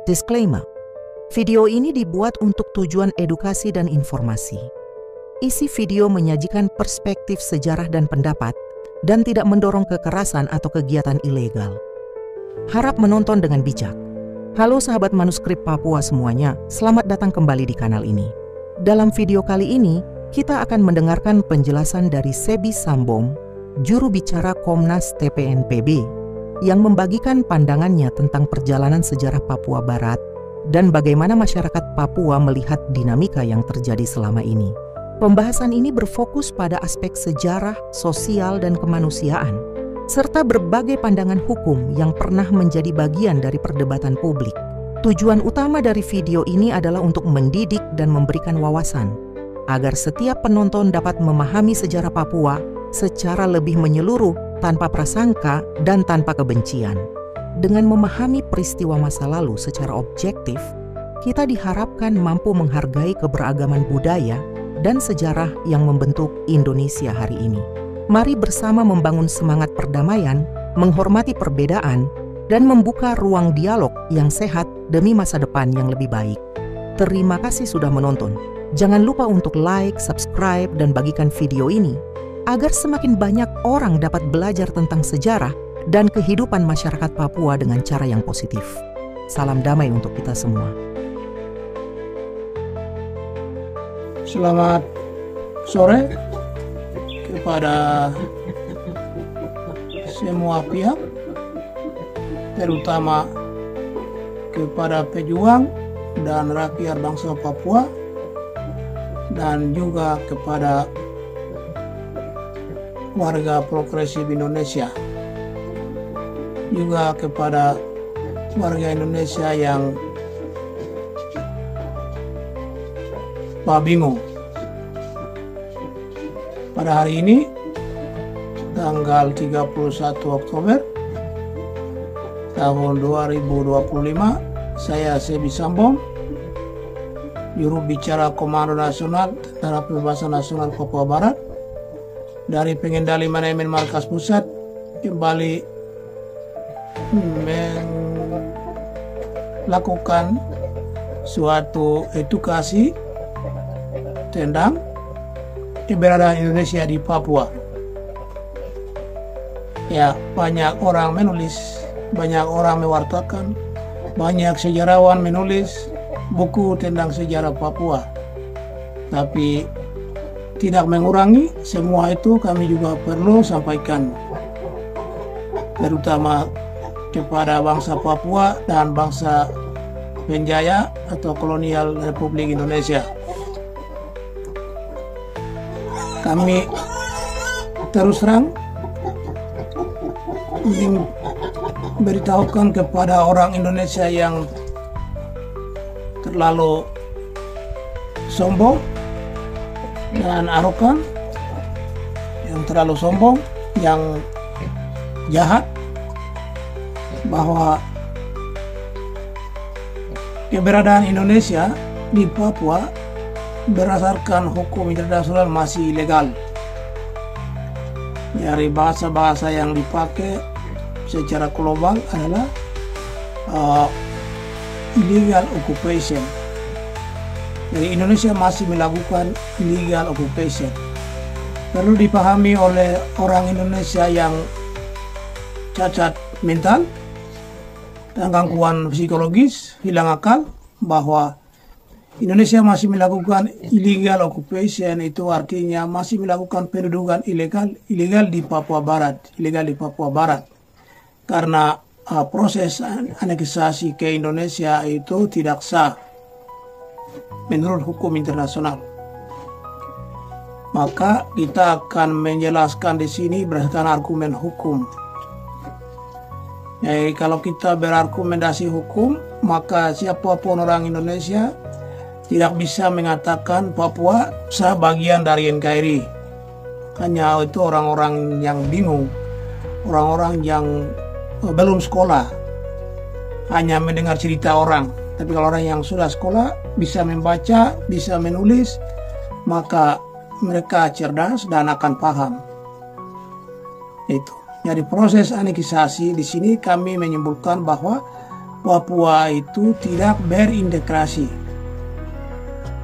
Disclaimer, video ini dibuat untuk tujuan edukasi dan informasi. Isi video menyajikan perspektif sejarah dan pendapat dan tidak mendorong kekerasan atau kegiatan ilegal. Harap menonton dengan bijak. Halo sahabat manuskrip Papua semuanya, selamat datang kembali di kanal ini. Dalam video kali ini, kita akan mendengarkan penjelasan dari Sebi Sambom, juru bicara Komnas TPNPB, yang membagikan pandangannya tentang perjalanan sejarah Papua Barat dan bagaimana masyarakat Papua melihat dinamika yang terjadi selama ini. Pembahasan ini berfokus pada aspek sejarah, sosial, dan kemanusiaan, serta berbagai pandangan hukum yang pernah menjadi bagian dari perdebatan publik. Tujuan utama dari video ini adalah untuk mendidik dan memberikan wawasan, agar setiap penonton dapat memahami sejarah Papua secara lebih menyeluruh tanpa prasangka dan tanpa kebencian. Dengan memahami peristiwa masa lalu secara objektif, kita diharapkan mampu menghargai keberagaman budaya dan sejarah yang membentuk Indonesia hari ini. Mari bersama membangun semangat perdamaian, menghormati perbedaan, dan membuka ruang dialog yang sehat demi masa depan yang lebih baik. Terima kasih sudah menonton. Jangan lupa untuk like, subscribe, dan bagikan video ini agar semakin banyak orang dapat belajar tentang sejarah dan kehidupan masyarakat Papua dengan cara yang positif. Salam damai untuk kita semua. Selamat sore kepada semua pihak, terutama kepada pejuang dan rakyat bangsa Papua, dan juga kepada warga progresif Indonesia, juga kepada warga Indonesia yang bingung. Pada hari ini, tanggal 31 Oktober tahun 2025, saya Sebi Sambom, juru bicara Komando Nasional Tentara Pembebasan Nasional Papua Barat, dari pengendali manajemen markas pusat, kembali melakukan suatu edukasi tentang keberadaan Indonesia di Papua. Ya, banyak orang menulis, banyak orang mewartakan, banyak sejarawan menulis buku tentang sejarah Papua. Tapi tidak mengurangi semua itu, kami juga perlu sampaikan, terutama kepada bangsa Papua dan bangsa penjajah atau kolonial Republik Indonesia. Kami terus terang ingin beritahukan kepada orang Indonesia yang terlalu sombong dan arogan, yang terlalu sombong, yang jahat, bahwa keberadaan Indonesia di Papua berdasarkan hukum internasional masih ilegal. Dari bahasa-bahasa yang dipakai secara global adalah illegal occupation. Jadi Indonesia masih melakukan illegal occupation. Perlu dipahami oleh orang Indonesia yang cacat mental dan gangguan psikologis, hilang akal, bahwa Indonesia masih melakukan illegal occupation. Itu artinya masih melakukan pendudukan ilegal di Papua Barat, karena proses aneksasi ke Indonesia itu tidak sah menurut hukum internasional. Maka kita akan menjelaskan di sini berdasarkan argumen hukum. Jadi kalau kita berargumentasi hukum, maka siapapun orang Indonesia tidak bisa mengatakan Papua sah bagian dari NKRI. Hanya itu orang-orang yang bingung, orang-orang yang belum sekolah, hanya mendengar cerita orang. Tapi kalau orang yang sudah sekolah, bisa membaca, bisa menulis, maka mereka cerdas dan akan paham. Itu. Jadi proses aneksasi di sini kami menyimpulkan bahwa Papua itu tidak berintegrasi.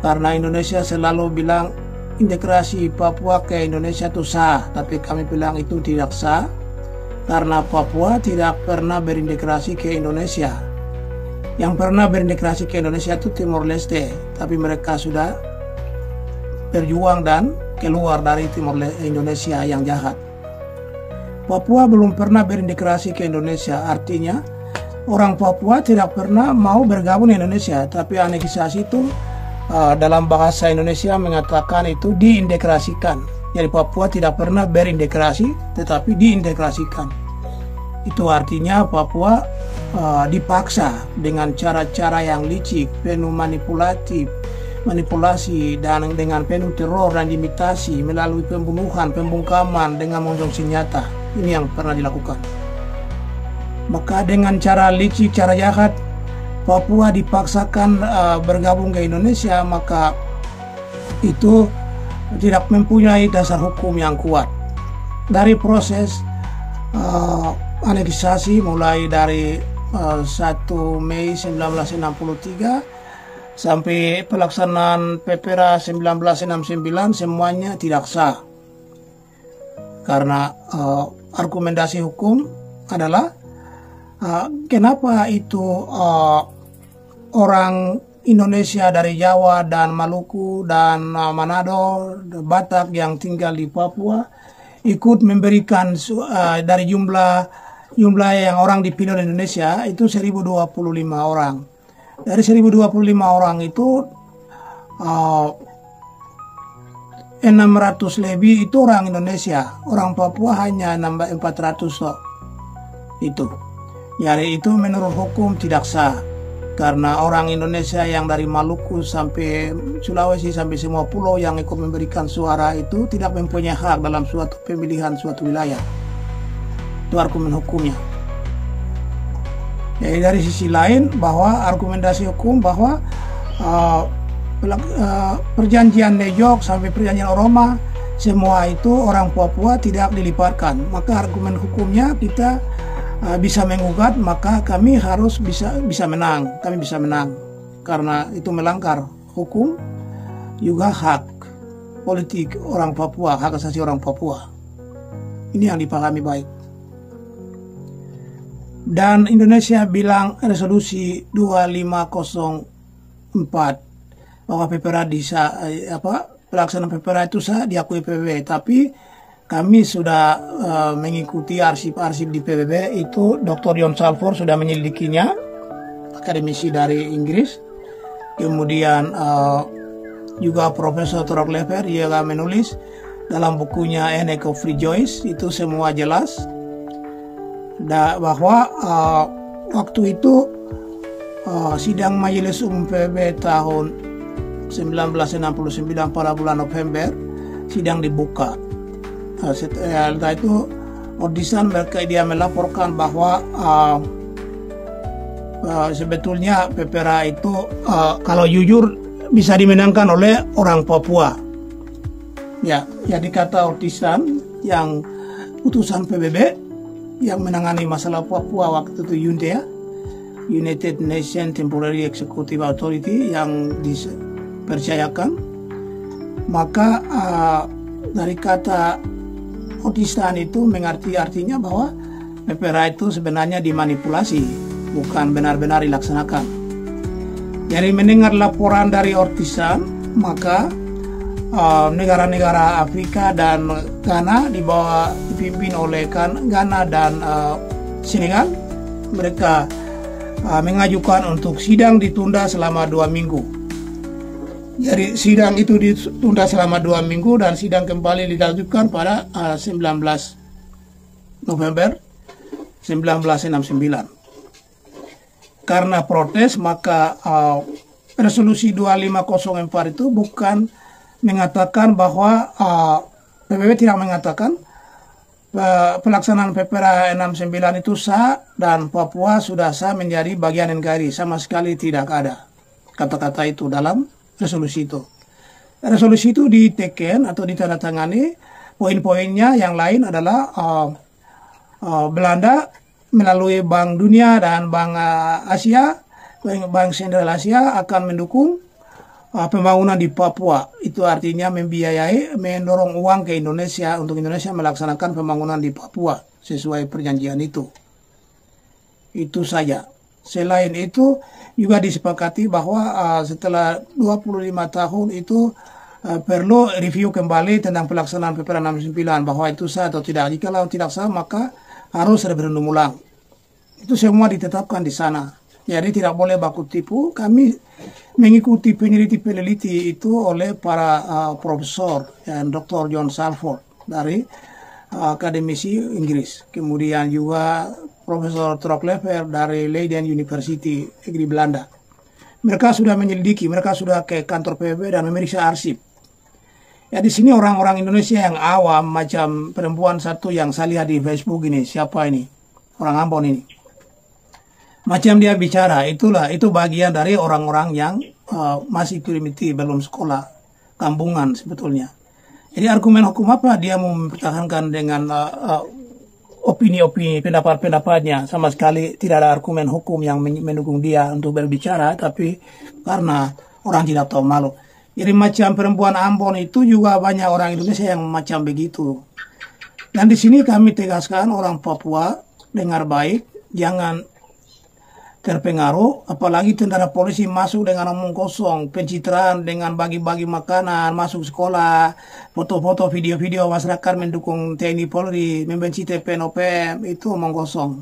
Karena Indonesia selalu bilang integrasi Papua ke Indonesia itu sah, tapi kami bilang itu tidak sah karena Papua tidak pernah berintegrasi ke Indonesia. Yang pernah berintegrasi ke Indonesia itu Timor Leste, tapi mereka sudah berjuang dan keluar dari Indonesia yang jahat. Papua belum pernah berintegrasi ke Indonesia, artinya orang Papua tidak pernah mau bergabung di Indonesia, tapi aneksasi itu dalam bahasa Indonesia mengatakan itu diintegrasikan. Jadi Papua tidak pernah berintegrasi, tetapi diintegrasikan. Itu artinya Papua dipaksa dengan cara-cara yang licik, penuh manipulasi dan dengan penuh teror dan imitasi melalui pembunuhan, pembungkaman dengan mengonjong senjata. Ini yang pernah dilakukan. Maka dengan cara licik, cara jahat, Papua dipaksakan bergabung ke Indonesia, maka itu tidak mempunyai dasar hukum yang kuat. Dari proses aneksasi mulai dari 1 Mei 1963 sampai pelaksanaan PPRA 1969 semuanya tidak sah. Karena argumentasi hukum adalah kenapa itu orang Indonesia dari Jawa dan Maluku dan Manado, Batak yang tinggal di Papua ikut memberikan dari jumlah yang orang dipilih di Indonesia itu 1025 orang. Dari 1025 orang itu 600 lebih itu orang Indonesia, orang Papua hanya 400 so. Itu. Jadi itu menurut hukum tidak sah karena orang Indonesia yang dari Maluku sampai Sulawesi sampai semua pulau yang ikut memberikan suara itu tidak mempunyai hak dalam suatu pemilihan suatu wilayah. Itu argumen hukumnya. Jadi dari sisi lain bahwa argumentasi hukum bahwa perjanjian New York sampai perjanjian Roma semua itu orang Papua tidak dilibatkan, maka argumen hukumnya kita bisa menggugat, maka kami harus bisa menang, karena itu melanggar hukum juga hak politik orang Papua, hak asasi orang Papua. Ini yang dipahami baik. Dan Indonesia bilang resolusi 2504 bahwa PPRA pelaksanaan PPRA itu sah diakui PBB, tapi kami sudah mengikuti arsip-arsip di PBB itu. Dr. John Salford sudah menyelidikinya, akademisi dari Inggris. Kemudian juga Profesor Torok Lever juga menulis dalam bukunya An Act of Free Choice, itu semua jelas bahwa waktu itu sidang Majelis Umum PBB tahun 1969 pada bulan November sidang dibuka. Setelah itu Ordisan dia melaporkan bahwa sebetulnya PPRA itu kalau jujur bisa dimenangkan oleh orang Papua. Ya, jadi kata Ordisan yang utusan PBB yang menangani masalah Papua waktu itu UNTEA, United Nations Temporary Executive Authority, yang dipercayakan. Maka dari kata Ordisan itu mengerti artinya bahwa PPRA itu sebenarnya dimanipulasi, bukan benar-benar dilaksanakan. Jadi mendengar laporan dari Ordisan, maka negara-negara Afrika dan Ghana dipimpin oleh Ghana dan Senegal, mereka mengajukan untuk sidang ditunda selama 2 minggu. Jadi sidang itu ditunda selama 2 minggu dan sidang kembali dilanjutkan pada 19 November 1969. Karena protes, maka resolusi 2504 itu bukan mengatakan bahwa PBB tidak mengatakan pelaksanaan PPRA 69 itu sah dan Papua sudah sah menjadi bagian NKRI. Sama sekali tidak ada kata-kata itu dalam resolusi itu. Resolusi itu diteken atau ditandatangani, poin-poinnya yang lain adalah Belanda melalui Bank Dunia dan Bank Asia, Bank Sentral Asia akan mendukung pembangunan di Papua. Itu artinya membiayai, mendorong uang ke Indonesia untuk Indonesia melaksanakan pembangunan di Papua sesuai perjanjian itu. Itu saja. Selain itu juga disepakati bahwa setelah 25 tahun itu perlu review kembali tentang pelaksanaan PPR 69 bahwa itu sah atau tidak. Jika tidak sah maka harus referendum ulang. Itu semua ditetapkan di sana. Jadi tidak boleh baku tipu. Kami mengikuti peneliti itu oleh para profesor dan Dr. John Salford dari akademisi Inggris. Kemudian juga Profesor Troklever dari Leiden University negeri Belanda. Mereka sudah menyelidiki, mereka sudah ke kantor PBB dan memeriksa arsip. Ya di sini orang-orang Indonesia yang awam macam perempuan satu yang saya lihat di Facebook ini, siapa ini? Orang Ambon ini. Macam dia bicara, itu bagian dari orang-orang yang masih primitif, belum sekolah, kampungan sebetulnya. Jadi argumen hukum apa dia mau mempertahankan dengan opini-opini, pendapat-pendapatnya? Sama sekali tidak ada argumen hukum yang mendukung dia untuk berbicara, tapi karena orang tidak tahu malu. Jadi macam perempuan Ambon itu juga banyak orang Indonesia yang macam begitu. Dan di sini kami tegaskan orang Papua dengar baik, jangan terpengaruh, apalagi tentara polisi masuk dengan omong kosong, pencitraan dengan bagi-bagi makanan, masuk sekolah, foto-foto, video-video masyarakat mendukung TNI Polri, membenci TPN OPM, itu omong kosong.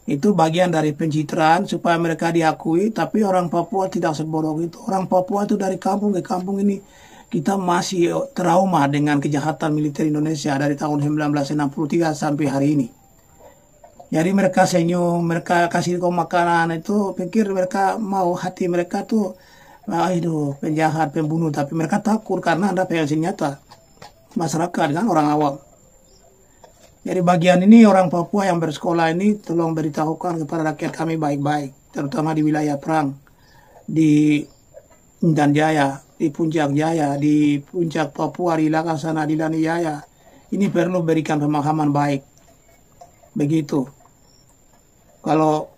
Itu bagian dari pencitraan supaya mereka diakui, tapi orang Papua tidak sebodoh itu. Orang Papua itu dari kampung ke kampung ini, kita masih trauma dengan kejahatan militer Indonesia dari tahun 1963 sampai hari ini. Jadi mereka senyum, mereka kasih kau makanan itu, pikir mereka mau, hati mereka tuh, aduh penjahat, pembunuh, tapi mereka takut karena ada pegang senjata. Masyarakat kan orang awam. Jadi bagian ini orang Papua yang bersekolah ini tolong beritahukan kepada rakyat kami baik-baik, terutama di wilayah perang, di Intan Jaya, di Puncak Jaya, di Puncak Papua, di Lakasana, di Lani Jaya. Ini perlu berikan pemahaman baik. Begitu. Kalau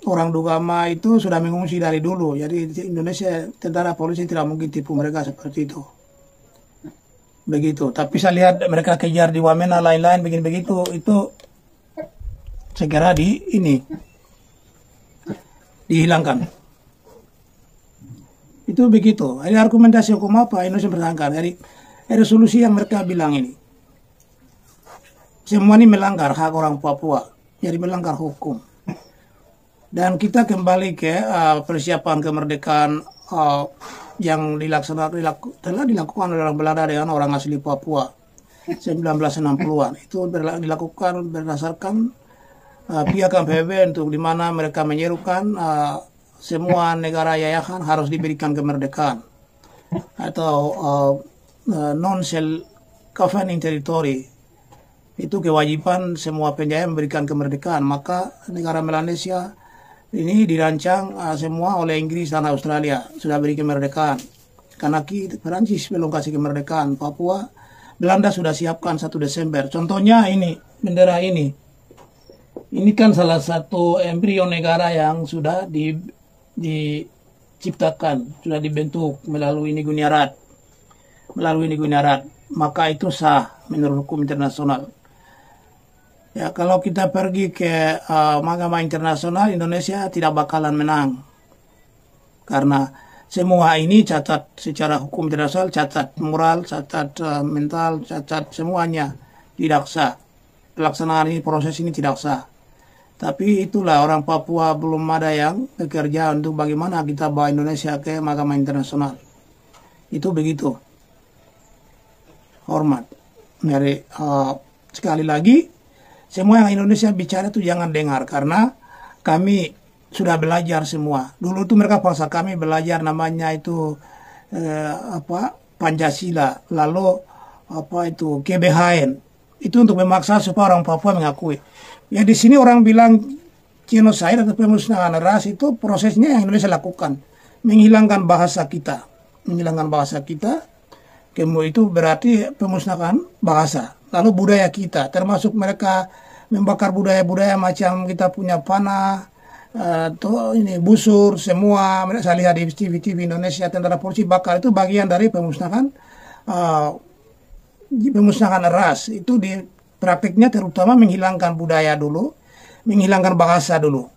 orang Dugama itu sudah mengungsi dari dulu, jadi di Indonesia tentara polisi tidak mungkin tipu mereka seperti itu. Begitu. Tapi saya lihat mereka kejar di Wamena lain-lain begini begitu, itu segera dihilangkan. Itu begitu. Ini argumentasi hukum apa Indonesia bertangkan dari resolusi yang mereka bilang ini. Semua ini melanggar hak orang Papua, jadi melanggar hukum. Dan kita kembali ke persiapan kemerdekaan yang telah dilakukan oleh orang Belanda dengan orang asli Papua 1960-an. Itu dilakukan berdasarkan piagam PBB untuk di mana mereka menyerukan semua negara yayahan harus diberikan kemerdekaan atau non-self-governing territory. Itu kewajiban semua penjajah memberikan kemerdekaan. Maka negara Melanesia ini dirancang semua oleh Inggris dan Australia sudah beri kemerdekaan. Karena Perancis belum kasih kemerdekaan. Papua, Belanda sudah siapkan 1 Desember. Contohnya ini, bendera ini. Ini kan salah satu embrio negara yang sudah diciptakan, sudah dibentuk melalui Nigunya Rat. Maka itu sah menurut hukum internasional. Ya, kalau kita pergi ke mahkamah internasional, Indonesia tidak bakalan menang. Karena semua ini cacat secara hukum internasional, cacat moral, cacat mental, cacat semuanya tidak sah. Pelaksanaan ini, proses ini tidak sah. Tapi itulah orang Papua belum ada yang bekerja untuk bagaimana kita bawa Indonesia ke mahkamah internasional. Itu begitu. Hormat. Jadi sekali lagi, semua yang Indonesia bicara itu jangan dengar, karena kami sudah belajar semua. Dulu itu mereka paksa kami belajar namanya itu Pancasila, lalu GBHN. Itu untuk memaksa supaya orang Papua mengakui. Ya di sini orang bilang genocide atau pemusnahan ras itu prosesnya yang Indonesia lakukan, menghilangkan bahasa kita, Kemudian itu berarti pemusnahan bahasa. Lalu budaya kita, termasuk mereka membakar budaya-budaya macam kita punya panah, ini busur, semua saya lihat di TV Indonesia tentara polisi bakar, itu bagian dari pemusnahan ras. Itu di praktiknya terutama menghilangkan budaya dulu, menghilangkan bahasa dulu,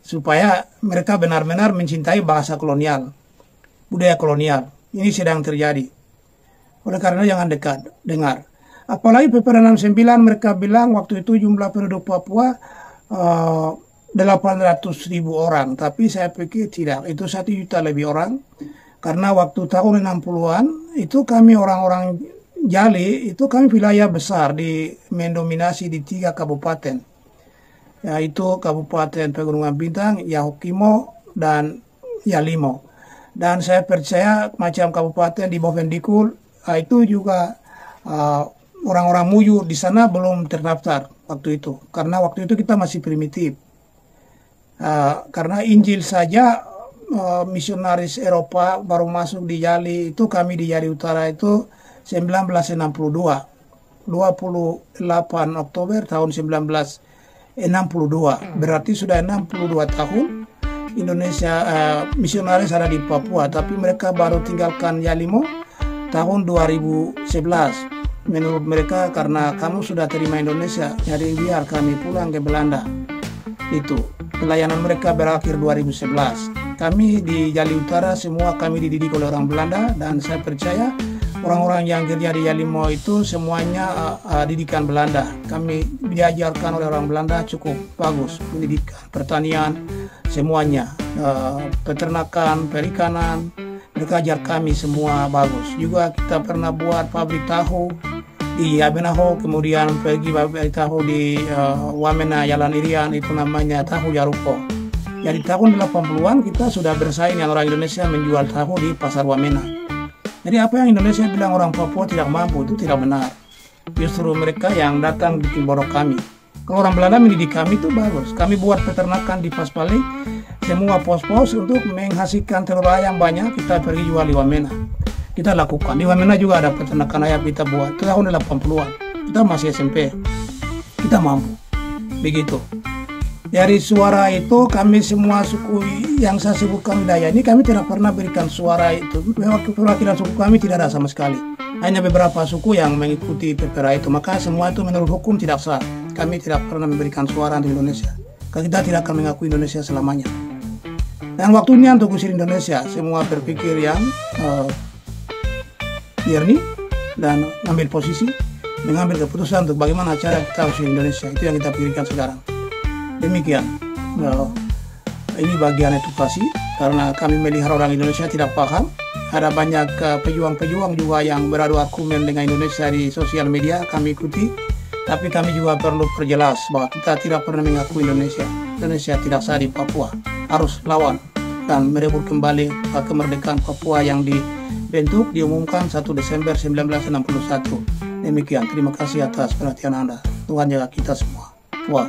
supaya mereka benar-benar mencintai bahasa kolonial, budaya kolonial. Ini sedang terjadi. Oleh karena jangan dengar. Apalagi PP 69 mereka bilang waktu itu jumlah penduduk Papua 800.000 orang. Tapi saya pikir tidak, itu 1 juta lebih orang. Karena waktu tahun 60-an itu kami orang-orang Jali, itu kami wilayah besar mendominasi di 3 kabupaten. Yaitu Kabupaten Pegunungan Bintang, Yahukimo, dan Yalimo. Dan saya percaya macam kabupaten di Bovendikul itu juga orang-orang Muyu di sana belum terdaftar waktu itu. Karena waktu itu kita masih primitif. Karena Injil saja misionaris Eropa baru masuk di Jali, itu kami di Jali Utara itu 1962. 28 Oktober tahun 1962. Berarti sudah 62 tahun Indonesia misionaris ada di Papua, tapi mereka baru tinggalkan Yalimo tahun 2011. Menurut mereka karena kamu sudah terima Indonesia, jadi biar kami pulang ke Belanda. Itu pelayanan mereka berakhir 2011. Kami di Jali Utara semua kami dididik oleh orang Belanda, dan saya percaya orang-orang yang kerja di Yalimo itu semuanya didikan Belanda. Kami diajarkan oleh orang Belanda cukup bagus, pendidikan, pertanian, semuanya, peternakan, perikanan, mereka ajar kami semua bagus. Juga kita pernah buat pabrik tahu di Abenaho, kemudian pergi pabrik tahu di Wamena, Jalan Irian, itu namanya tahu Jaruko. Jadi tahun 80-an kita sudah bersaing dengan orang Indonesia menjual tahu di pasar Wamena. Jadi apa yang Indonesia bilang orang Papua tidak mampu, itu tidak benar. Justru mereka yang datang di Timor kami. Kalau orang Belanda mendidik kami itu bagus. Kami buat peternakan di Paspali, semua pos-pos untuk menghasilkan telur ayam banyak, kita pergi jual di Wamena. Kita lakukan. Di Wamena juga ada peternakan ayam kita buat. Itu tahun 80-an. Kita masih SMP. Kita mampu. Begitu. Dari suara itu kami semua suku yang saya sebutkan wilayah ini kami tidak pernah berikan suara itu. Perwakilan suku kami tidak ada sama sekali. Hanya beberapa suku yang mengikuti perkara itu. Maka semua itu menurut hukum tidak sah. Kami tidak pernah memberikan suara untuk Indonesia. Karena kita tidak akan mengakui Indonesia selamanya. Dan waktunya untuk usir Indonesia. Semua berpikir yang jernih dan mengambil posisi, mengambil keputusan untuk bagaimana cara kita usir Indonesia. Itu yang kita pikirkan sekarang. Demikian, ini bagian edukasi karena kami melihat orang Indonesia tidak paham. Ada banyak pejuang-pejuang juga yang beradu argumen dengan Indonesia di sosial media, kami ikuti. Tapi kami juga perlu perjelas bahwa kita tidak pernah mengakui Indonesia. Indonesia tidak sah di Papua, harus lawan dan merebut kembali kemerdekaan Papua yang dibentuk diumumkan 1 Desember 1961. Demikian, terima kasih atas perhatian Anda. Tuhan jaga kita semua. Wah.